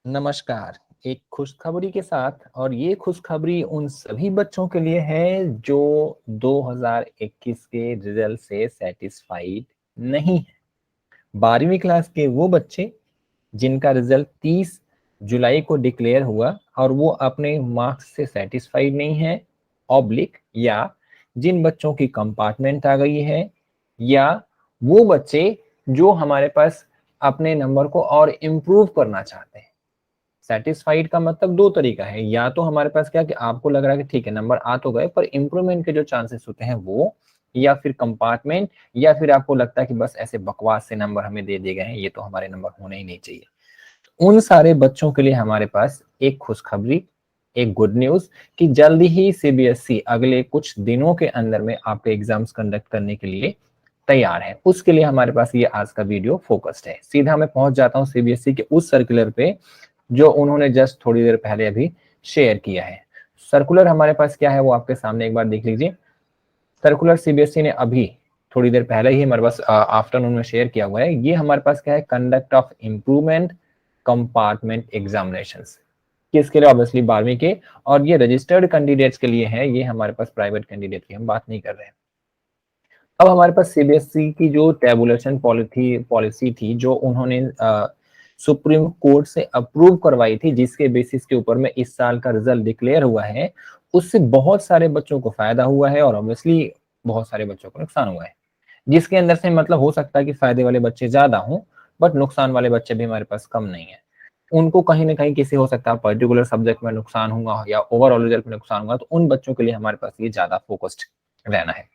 नमस्कार। एक खुशखबरी के साथ, और ये खुशखबरी उन सभी बच्चों के लिए है जो 2021 के रिजल्ट से सेटिस्फाइड नहीं है। 12वीं क्लास के वो बच्चे जिनका रिजल्ट 30 जुलाई को डिक्लेयर हुआ और वो अपने मार्क्स से सेटिस्फाइड नहीं है, ऑब्लिक, या जिन बच्चों की कंपार्टमेंट आ गई है, या वो बच्चे जो हमारे पास अपने नंबर को और इम्प्रूव करना चाहते हैं। सेटिस्फाइड का मतलब दो तरीका है, या तो हमारे पास क्या कि आपको लग रहा है कि ठीक है नंबर आ तो गए पर इंप्रूवमेंट के जो चांसेस होते हैं वो, या फिर कंपार्टमेंट, या फिर आपको लगता है कि बस ऐसे बकवास से नंबर हमें दे दिए गए हैं, ये तो हमारे नंबर होने ही नहीं चाहिए। उन सारे बच्चों के लिए हमारे पास एक खुशखबरी, एक गुड न्यूज, कि जल्दी ही सीबीएसई अगले कुछ दिनों के अंदर में आपके एग्जाम्स कंडक्ट करने के लिए तैयार है। उसके लिए हमारे पास ये आज का वीडियो फोकस्ड है। सीधा मैं पहुंच जाता हूं सीबीएसई के उस सर्कुलर पे जो उन्होंने जस्ट थोड़ी देर पहले अभी शेयर किया है। सर्कुलर हमारे पास क्या है वो आपके सामने एक बार देख लीजिए। सर्कुलर सीबीएसई ने अभी थोड़ी देर पहले ही हमारे पास आफ्टरनून में शेयर किया हुआ है। ये हमारे पास क्या है, conduct of improvement compartment examinations, किसके लिए, ऑब्वियसली 12वीं के, और ये रजिस्टर्ड कैंडिडेट्स के लिए है। ये हमारे पास प्राइवेट कैंडिडेट की हम बात नहीं कर रहे हैं। अब हमारे पास सीबीएसई की जो टेबुलेशन पॉलिसी थी जो उन्होंने सुप्रीम कोर्ट से अप्रूव करवाई थी, जिसके बेसिस के ऊपर में इस साल का रिजल्ट डिक्लेयर हुआ है, उससे बहुत सारे बच्चों को फायदा हुआ है और ऑब्वियसली बहुत सारे बच्चों को नुकसान हुआ है। जिसके अंदर से मतलब हो सकता है कि फायदे वाले बच्चे ज्यादा हों, बट नुकसान वाले बच्चे भी हमारे पास कम नहीं है। उनको कहीं ना कहीं किसी हो सकता है पर्टिकुलर सब्जेक्ट में नुकसान होगा या ओवरऑल रिजल्ट में नुकसान होगा, तो उन बच्चों के लिए हमारे पास ये ज्यादा फोकस्ड रहना है।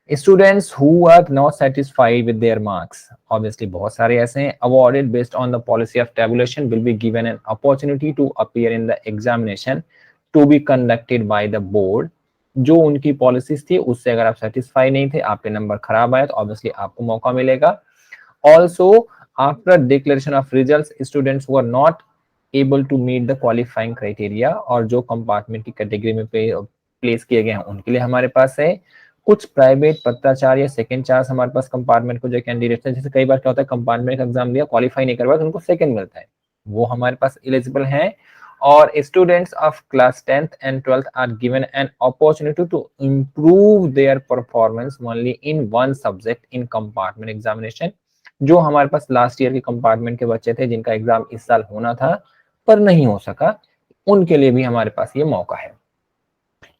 Students who are not satisfied with their marks, obviously बहुत सारे ऐसे हैं, awarded based on the policy of tabulation will be given an opportunity to appear in the examination to be conducted by the board। जो उनकी policies थी उससे अगर आप सेटिस्फाई नहीं थे, आपके नंबर खराब आए, तो ऑब्वियसली आपको मौका मिलेगा। Also after declaration of result, students who are not able to meet the qualifying criteria, और जो कंपार्टमेंट की कैटेगरी में प्लेस किए गए हैं उनके लिए हमारे पास है कुछ प्राइवेट पत्राचार या सेकंड चांस हमारे पास कंपार्टमेंट को जो कैंडिडेट है। जैसे कई बार क्या होता है, कंपार्टमेंट का एग्जाम दिया, क्वालिफाई नहीं कर पाया, तो उनको सेकंड मिलता है, वो हमारे पास एलिजिबल है। और students of class 10th and 12th are given an opportunity to improve their performance only in one subject in compartment examination. जो हमारे पास लास्ट ईयर के कंपार्टमेंट के बच्चे थे जिनका एग्जाम इस साल होना था पर नहीं हो सका, उनके लिए भी हमारे पास ये मौका है।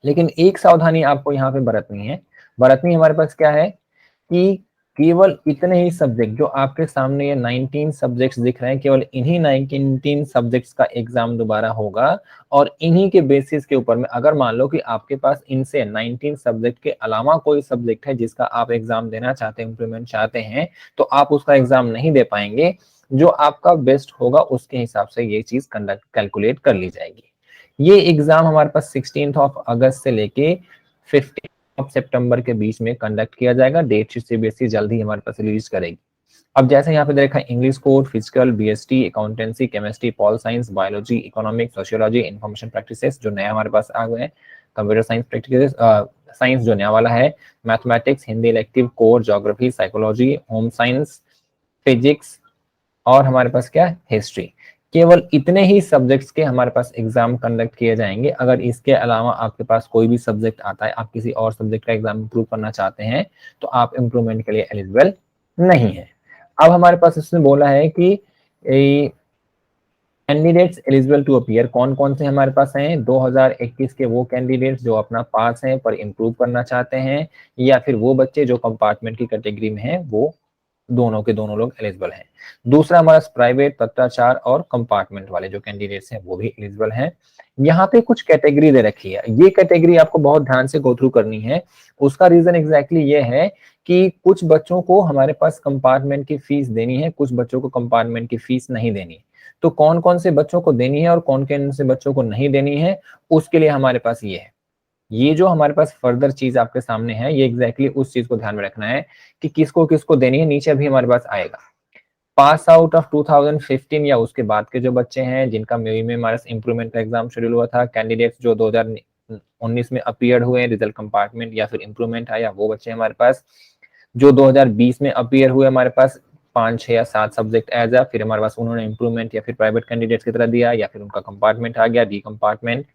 लेकिन एक सावधानी आपको यहाँ पे बरतनी है। बरतनी हमारे पास क्या है कि केवल इतने ही सब्जेक्ट जो आपके सामने ये 19 सब्जेक्ट्स दिख रहे हैं, केवल इन्हीं 19 सब्जेक्ट्स का एग्जाम दोबारा होगा। और इन्हीं के बेसिस के ऊपर में अगर मान लो कि आपके पास इनसे 19 सब्जेक्ट के अलावा कोई सब्जेक्ट है जिसका आप एग्जाम देना चाहते हैं, इंप्लीमेंट चाहते हैं, तो आप उसका एग्जाम नहीं दे पाएंगे। जो आपका बेस्ट होगा उसके हिसाब से ये चीज कंडक्ट कैलकुलेट कर ली जाएगी। ये एग्जाम हमारे पास 16 अगस्त से लेके 15 सितंबर के बीच में कंडक्ट किया जाएगा। डेट शीट सीबीएसई जल्द ही हमारे पास रिलीज करेगी। अब जैसे यहाँ पे देखा, English code, physical, BST, accountancy, chemistry, pol science, biology, economics, sociology, information practices जो नया हमारे पास आ गए हैं, कंप्यूटर साइंस प्रैक्टिसेस, साइंस जो नया वाला है, mathematics, Hindi elective, core, geography, psychology, home science, physics, और हमारे पास क्या है, हिस्ट्री। केवल इतने ही सब्जेक्ट्स के हमारे पास एग्जाम कंडक्ट किए जाएंगे। अगर इसके अलावा आपके पास कोई भी सब्जेक्ट आता है, आप किसी और सब्जेक्ट का एग्जाम इंप्रूव करना चाहते हैं, तो आप इंप्रूवमेंट के लिए एलिजिबल नहीं है। अब हमारे पास इसने बोला है कि कैंडिडेट्स एलिजिबल टू अपीयर कौन कौन से हमारे पास हैं। 2021 के वो कैंडिडेट्स जो अपना पास हैं पर इंप्रूव करना चाहते हैं, या फिर वो बच्चे जो कंपार्टमेंट की कैटेगरी में हैं, वो दोनों के दोनों लोग एलिजिबल हैं। दूसरा हमारा प्राइवेट, पत्राचार और कंपार्टमेंट वाले जो कैंडिडेट्स हैं वो भी एलिजिबल हैं। यहाँ पे कुछ कैटेगरी दे रखी है, ये कैटेगरी आपको बहुत ध्यान से गो थ्रू करनी है। उसका रीजन एग्जैक्टली ये है कि कुछ बच्चों को हमारे पास कंपार्टमेंट की फीस देनी है, कुछ बच्चों को कंपार्टमेंट की फीस नहीं देनी। तो कौन कौन से बच्चों को देनी है और कौन कौन से बच्चों को नहीं देनी है, उसके लिए हमारे पास ये है। ये जो हमारे पास फर्दर चीज आपके सामने है, ये एग्जैक्टली उस चीज को ध्यान में रखना है कि किसको किसको देनी है। नीचे अभी हमारे पास आएगा, पास आउट ऑफ 2015 या उसके बाद के जो बच्चे हैं जिनका मई में हमारे इंप्रूवमेंट का एग्जाम शेड्यूल हुआ था, कैंडिडेट्स जो 2019 में अपीयर हुए, रिजल्ट कंपार्टमेंट या फिर इंप्रूवमेंट आया, वो बच्चे हमारे पास। जो 2020 में अपीयर हुए हमारे पास 5, 6 या 7 सब्जेक्ट एज फिर हमारे पास उन्होंने इंप्रूवमेंट या फिर प्राइवेट कैंडिडेट्स की तरह दिया, या फिर उनका कंपार्टमेंट आ गया डी कंपार्टमेंट।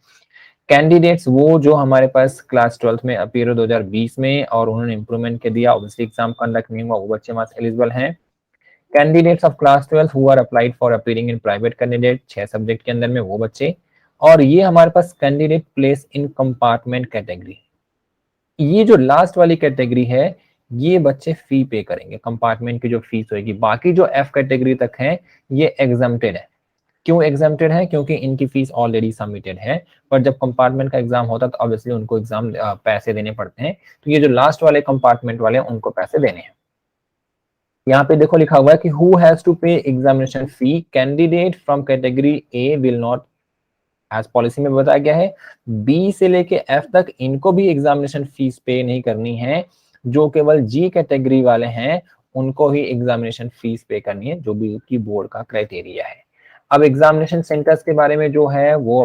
कैंडिडेट्स वो जो हमारे पास क्लास 12th में अपीयर 2020 में और उन्होंने इंप्रूवमेंट के दिया, ऑब्वियसली एग्जाम कंडक्ट नहीं हुआ, वो बच्चे हमारे एलिजिबल हैं। Candidates of class 12 who are applied for appearing in private candidate, 6 subject के अंदर में वो बच्चे। और ये हमारे पास candidate place in compartment category, ये जो लास्ट वाली कैटेगरी है ये बच्चे फी पे करेंगे, कंपार्टमेंट की जो फीस होगी। बाकी जो एफ कैटेगरी तक है ये एग्जाम्प्टेड है। क्यों एग्जाम्प्टेड है? क्योंकि इनकी फीस ऑलरेडी सबमिटेड है, पर जब कंपार्टमेंट का एग्जाम होता है तो ऑब्वियसली उनको एग्जाम पैसे देने पड़ते हैं। तो ये जो लास्ट वाले कंपार्टमेंट वाले उनको पैसे देने हैं। यहाँ पे देखो लिखा हुआ है कि who has to pay examination fee, candidate from category A will not, as policy में बताया गया है बी से लेके एफ तक इनको भी एग्जामिनेशन फीस पे नहीं करनी है। जो केवल जी कैटेगरी वाले हैं उनको ही एग्जामिनेशन फीस पे करनी है, जो भी की बोर्ड का क्राइटेरिया है। अब एग्जामिनेशन सेंटर्स के बारे में जो है वो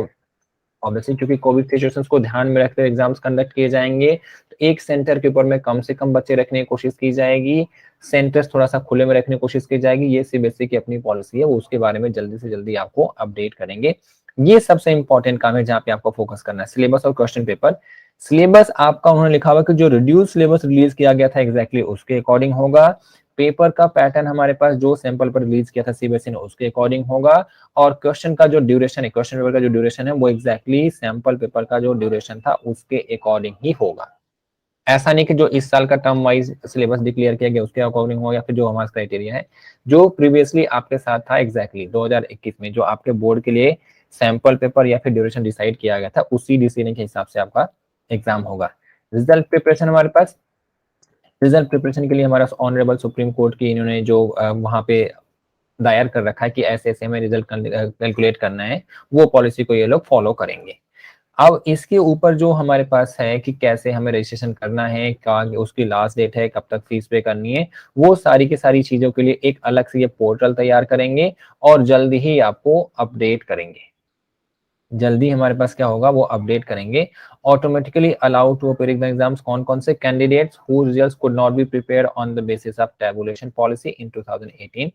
ऑब्वियसली क्योंकि कोविड सिचुएशंस को ध्यान में रखते हुए एग्जाम्स कंडक्ट किए जाएंगे, तो एक सेंटर के ऊपर में कम से कम बच्चे रखने की कोशिश की जाएगी। सेंटर्स थोड़ा सा खुले में रखने की कोशिश की जाएगी। ये सीबीएसई की अपनी पॉलिसी है, वो उसके बारे में जल्दी से जल्दी आपको अपडेट करेंगे। ये सबसे इंपॉर्टेंट काम है जहाँ पे आपको फोकस करना है, सिलेबस और क्वेश्चन पेपर। सिलेबस आपका उन्होंने लिखा हुआ कि जो रिड्यूस सिलेबस रिलीज किया गया था एग्जैक्टली उसके अकॉर्डिंग होगा। पेपर का पैटर्न हमारे पास जो सैंपल पर रिलीज किया था सीबीएसई ने उसके अकॉर्डिंग होगा। और क्वेश्चन का जो ड्यूरेशन है, क्वेश्चन पेपर का जो ड्यूरेशन है वो एग्जैक्टली सैंपल पेपर का जो ड्यूरेशन था उसके अकॉर्डिंग ही होगा। ऐसा नहीं कि जो इस साल का टर्म वाइज सिलेबस डिक्लेयर किया गया उसके अकॉर्डिंग हो, या फिर जो हमारा क्राइटेरिया है जो प्रीवियसली आपके साथ था एग्जैक्टली 2021 में जो आपके बोर्ड के लिए सैंपल पेपर या फिर ड्यूरेशन डिसाइड किया गया था उसी डिसीजन के हिसाब से आपका एग्जाम होगा। रिजल्ट प्रिपरेशन हमारे पास, रिजल्ट प्रिपरेशन के लिए हमारा ऑनरेबल सुप्रीम कोर्ट की इन्होंने जो वहां पे दायर कर रखा है कि ऐसे ऐसे हमें रिजल्ट कैलकुलेट करना है, वो पॉलिसी को ये लोग फॉलो करेंगे। अब इसके ऊपर जो हमारे पास है कि कैसे हमें रजिस्ट्रेशन करना है, क्या उसकी लास्ट डेट है, कब तक फीस पे करनी है, वो सारी की सारी चीजों के लिए एक अलग से ये पोर्टल तैयार करेंगे और जल्दी ही आपको अपडेट करेंगे। जल्दी हमारे पास क्या होगा वो अपडेट करेंगे। Automatically allowed to appear the exams, कौन कौन से candidates who results could not be prepared on the basis of tabulation policy in 2018।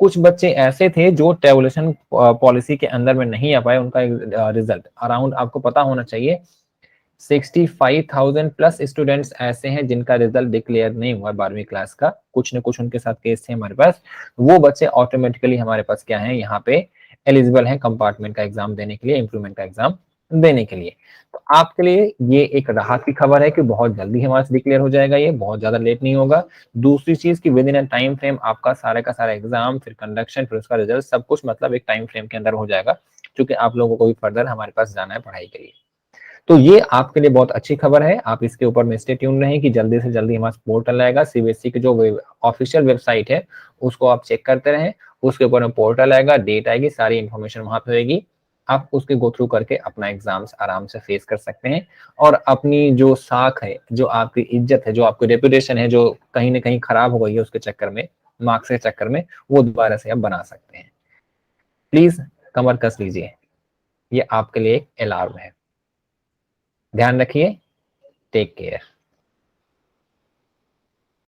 कुछ बच्चे ऐसे थे जो टेबुलेशन पॉलिसी के अंदर में नहीं आ पाए, उनका रिजल्ट अराउंड आपको पता होना चाहिए 65,000 प्लस स्टूडेंट्स ऐसे हैं जिनका रिजल्ट डिक्लेयर नहीं हुआ 12वीं क्लास का। कुछ न कुछ उनके साथ केस थे हमारे पास। वो बच्चे ऑटोमेटिकली हमारे पास क्या है यहाँ पे एलिजिबल हैं कंपार्टमेंट का एग्जाम देने के लिए, इंप्रूवमेंट का एग्जाम देने के लिए। तो आपके लिए ये एक राहत की खबर है कि बहुत जल्दी हमारे से डिक्लेयर हो जाएगा, ये बहुत ज्यादा लेट नहीं होगा। दूसरी चीज की with in a time frame आपका सारा का सारा एग्जाम, फिर कंडक्शन, फिर उसका रिजल्ट सब कुछ मतलब एक टाइम फ्रेम के अंदर हो जाएगा, क्योंकि आप लोगों को भी फर्दर हमारे पास जाना है पढ़ाई के लिए। तो ये आपके लिए बहुत अच्छी खबर है। आप इसके ऊपर में स्टे ट्यून रहें कि जल्दी से जल्दी हमारा पोर्टल आएगा। सीबीएसई की जो ऑफिशियल वेबसाइट है उसको आप चेक करते रहें, उसके ऊपर में पोर्टल आएगा, डेट आएगी, सारी इन्फॉर्मेशन वहां पे होगी। आप उसके गो थ्रू करके अपना एग्जाम्स आराम से फेस कर सकते हैं और अपनी जो साख है, जो आपकी इज्जत है, जो आपकी रेपुटेशन है, जो कहीं ना कहीं खराब हो गई है उसके चक्कर में, मार्क्स के चक्कर में, वो दोबारा से आप बना सकते हैं। प्लीज कमर कस लीजिए, ये आपके लिए एक अलार्म है। ध्यान रखिए। Take care.